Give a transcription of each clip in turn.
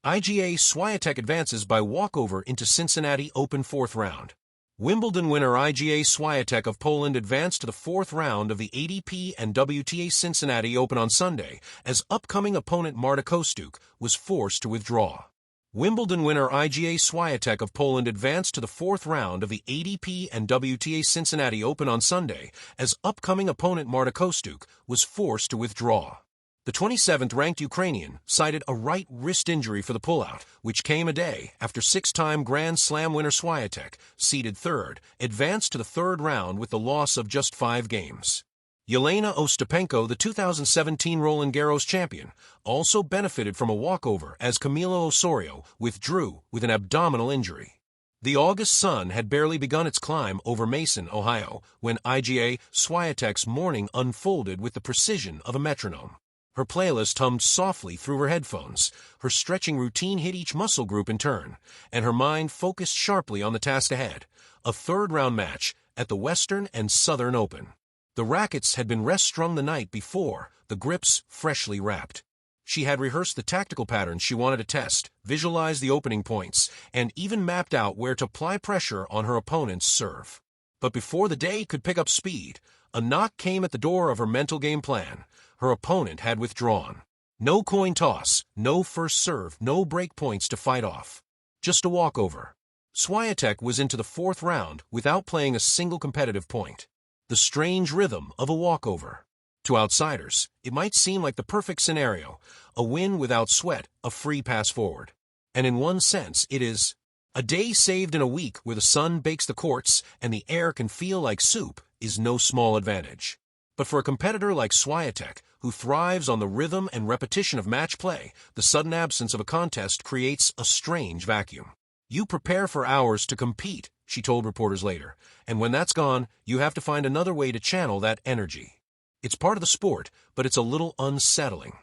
Iga Swiatek advances by walkover into Cincinnati Open fourth round. Wimbledon winner Iga Swiatek of Poland advanced to the fourth round of the ATP and WTA Cincinnati Open on Sunday as upcoming opponent Marta Kostyuk was forced to withdraw. Wimbledon winner Iga Swiatek of Poland advanced to the fourth round of the ATP and WTA Cincinnati Open on Sunday as upcoming opponent Marta Kostyuk was forced to withdraw. The 27th-ranked Ukrainian cited a right wrist injury for the pullout, which came a day after six-time Grand Slam winner Swiatek, seeded third, advanced to the third round with the loss of just 5 games. Yelena Ostapenko, the 2017 Roland Garros champion, also benefited from a walkover as Camila Osorio withdrew with an abdominal injury. The August sun had barely begun its climb over Mason, Ohio, when Iga Swiatek's morning unfolded with the precision of a metronome. Her playlist hummed softly through her headphones, her stretching routine hit each muscle group in turn, and her mind focused sharply on the task ahead, a third-round match at the Western and Southern Open. The rackets had been rest-strung the night before, the grips freshly wrapped. She had rehearsed the tactical patterns she wanted to test, visualized the opening points, and even mapped out where to apply pressure on her opponent's serve. But before the day could pick up speed, a knock came at the door of her mental game plan. Her opponent had withdrawn. No coin toss, no first serve, no break points to fight off. Just a walkover. Swiatek was into the fourth round without playing a single competitive point. The strange rhythm of a walkover. To outsiders, it might seem like the perfect scenario, a win without sweat, a free pass forward. And in one sense, it is. A day saved in a week where the sun bakes the courts and the air can feel like soup is no small advantage. But for a competitor like Swiatek, who thrives on the rhythm and repetition of match play, the sudden absence of a contest creates a strange vacuum. You prepare for hours to compete, she told reporters later, and when that's gone, you have to find another way to channel that energy. It's part of the sport, but it's a little unsettling.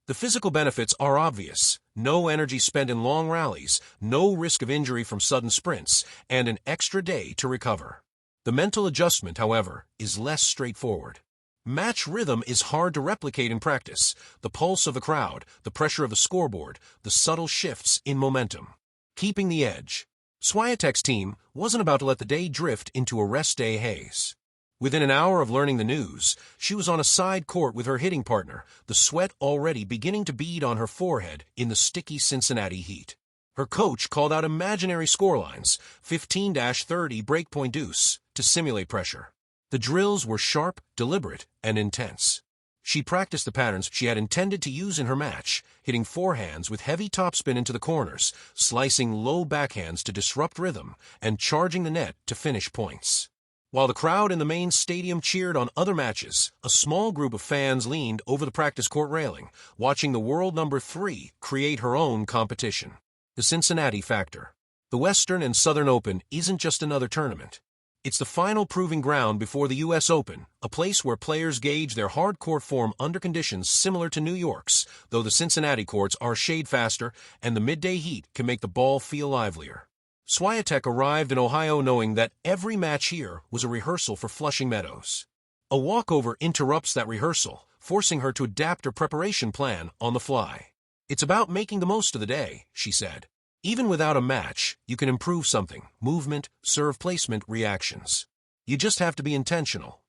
The physical benefits are obvious. No energy spent in long rallies, no risk of injury from sudden sprints, and an extra day to recover. The mental adjustment, however, is less straightforward. Match rhythm is hard to replicate in practice. The pulse of the crowd, the pressure of the scoreboard, the subtle shifts in momentum. Keeping the edge. Swiatek's team wasn't about to let the day drift into a rest day haze. Within an hour of learning the news, she was on a side court with her hitting partner, the sweat already beginning to bead on her forehead in the sticky Cincinnati heat. Her coach called out imaginary scorelines, 15-30 breakpoint deuce, to simulate pressure. The drills were sharp, deliberate, and intense. She practiced the patterns she had intended to use in her match, hitting forehands with heavy topspin into the corners, slicing low backhands to disrupt rhythm, and charging the net to finish points. While the crowd in the main stadium cheered on other matches, a small group of fans leaned over the practice court railing, watching the world number 3 create her own competition. The Cincinnati factor. The Western and Southern Open isn't just another tournament. It's the final proving ground before the U.S. Open, a place where players gauge their hard court form under conditions similar to New York's, though the Cincinnati courts are a shade faster and the midday heat can make the ball feel livelier. Swiatek arrived in Ohio knowing that every match here was a rehearsal for Flushing Meadows. A walkover interrupts that rehearsal, forcing her to adapt her preparation plan on the fly. It's about making the most of the day, she said. Even without a match, you can improve something: movement, serve placement, reactions. You just have to be intentional.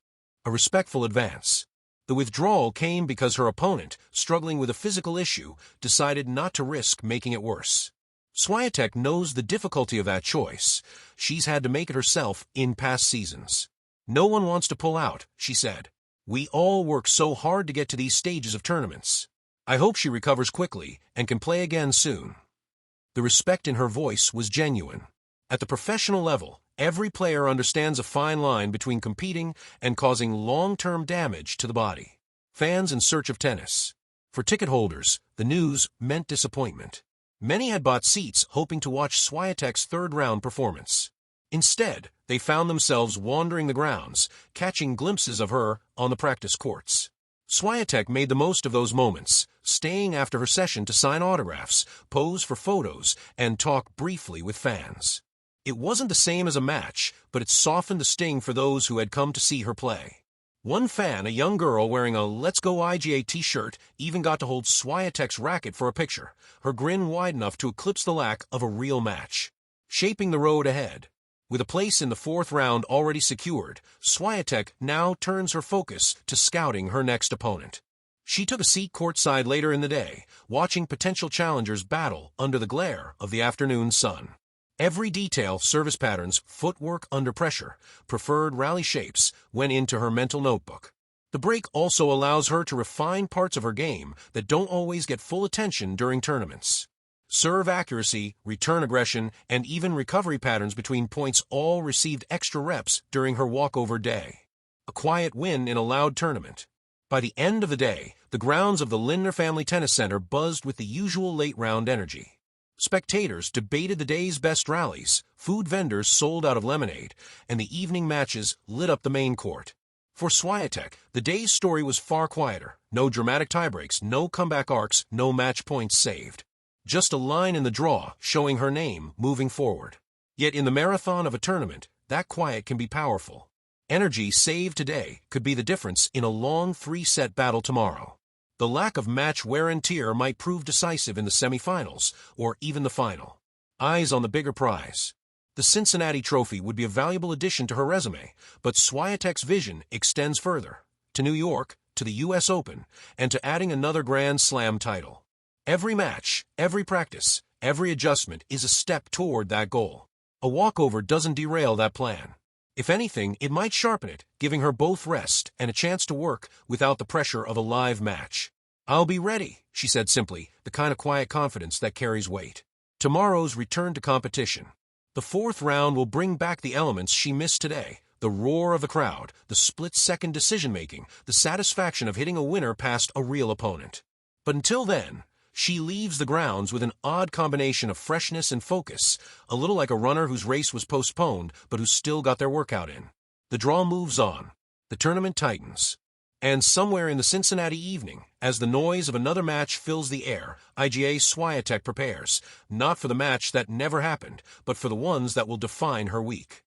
A respectful advance. The withdrawal came because her opponent, struggling with a physical issue, decided not to risk making it worse. Swiatek knows the difficulty of that choice. She's had to make it herself in past seasons. No one wants to pull out, she said. We all work so hard to get to these stages of tournaments. I hope she recovers quickly and can play again soon. The respect in her voice was genuine. At the professional level, every player understands a fine line between competing and causing long-term damage to the body. Fans in search of tennis. For ticket holders, the news meant disappointment. Many had bought seats hoping to watch Swiatek's third-round performance. Instead, they found themselves wandering the grounds, catching glimpses of her on the practice courts. Swiatek made the most of those moments, staying after her session to sign autographs, pose for photos, and talk briefly with fans. It wasn't the same as a match, but it softened the sting for those who had come to see her play. One fan, a young girl wearing a Let's Go IGA t-shirt, even got to hold Swiatek's racket for a picture, her grin wide enough to eclipse the lack of a real match. Shaping the road ahead. With a place in the fourth round already secured, Swiatek now turns her focus to scouting her next opponent. She took a seat courtside later in the day, watching potential challengers battle under the glare of the afternoon sun. Every detail, service patterns, footwork under pressure, preferred rally shapes, went into her mental notebook. The break also allows her to refine parts of her game that don't always get full attention during tournaments. Serve accuracy, return aggression, and even recovery patterns between points all received extra reps during her walkover day. A quiet win in a loud tournament. By the end of the day, the grounds of the Lindner Family Tennis Center buzzed with the usual late-round energy. Spectators debated the day's best rallies, food vendors sold out of lemonade, and the evening matches lit up the main court. For Swiatek, the day's story was far quieter. No dramatic tiebreaks, no comeback arcs, no match points saved. Just a line in the draw showing her name moving forward. Yet in the marathon of a tournament, that quiet can be powerful. Energy saved today could be the difference in a long three-set battle tomorrow. The lack of match wear and tear might prove decisive in the semifinals or even the final. Eyes on the bigger prize. The Cincinnati Trophy would be a valuable addition to her resume, but Swiatek's vision extends further, to New York, to the U.S. Open, and to adding another Grand Slam title. Every match, every practice, every adjustment is a step toward that goal. A walkover doesn't derail that plan. If anything, it might sharpen it, giving her both rest and a chance to work without the pressure of a live match. "I'll be ready," she said simply, the kind of quiet confidence that carries weight. Tomorrow's return to competition. The fourth round will bring back the elements she missed today. The roar of the crowd, the split-second decision-making, the satisfaction of hitting a winner past a real opponent. But until then, she leaves the grounds with an odd combination of freshness and focus, a little like a runner whose race was postponed but who still got their workout in. The draw moves on. The tournament tightens. And somewhere in the Cincinnati evening, as the noise of another match fills the air, Iga Swiatek prepares, not for the match that never happened, but for the ones that will define her week.